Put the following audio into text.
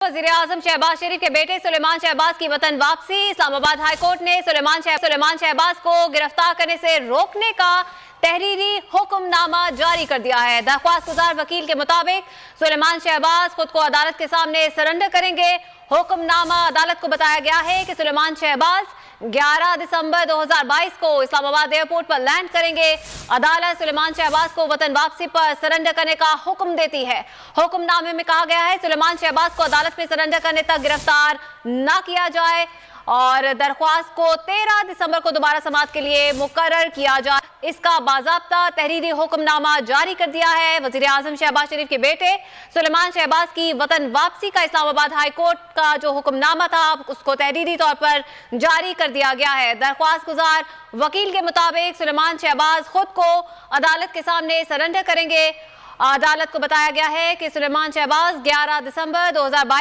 वज़ीर-ए-आज़म शहबाज शरीफ के बेटे सुलेमान शहबाज की वतन वापसी। इस्लामाबाद हाई कोर्ट ने सुलेमान शहबाज को गिरफ्तार करने से रोकने का तहरीरी हुक्मनामा जारी कर दिया है। दरख्वास्त गुजार वकील के मुताबिक सुलेमान शहबाज खुद को अदालत के सामने सरेंडर करेंगे। हुक्मनामा अदालत को बताया गया है कि सुलेमान शहबाज 11 दिसंबर 2022 को इस्लामाबाद एयरपोर्ट पर लैंड करेंगे। अदालत सुलेमान शहबाज को वतन वापसी पर सरेंडर करने का हुक्म देती है। हुक्मनामे में कहा गया है सुलेमान शहबाज को अदालत में सरेंडर करने तक गिरफ्तार न किया जाए और दरख्वास्त को 13 दिसंबर को दोबारा समाअत के लिए मुकर्रर किया जाए। इसका बाज़ाब्ता तहरीरी हुक्मनामा जारी कर दिया है। वज़ीर-ए-आज़म शहबाज शरीफ के बेटे सुलेमान शहबाज की वतन वापसी का इस्लामाबाद हाई कोर्ट का जो हुक्मनामा था उसको तहरीरी तौर पर जारी कर दिया गया है। दरख्वास्त गुजार वकील के मुताबिक सुलेमान शहबाज खुद को अदालत के सामने सरेंडर करेंगे। अदालत को बताया गया है कि सुलेमान शहबाज 11 दिसंबर 2022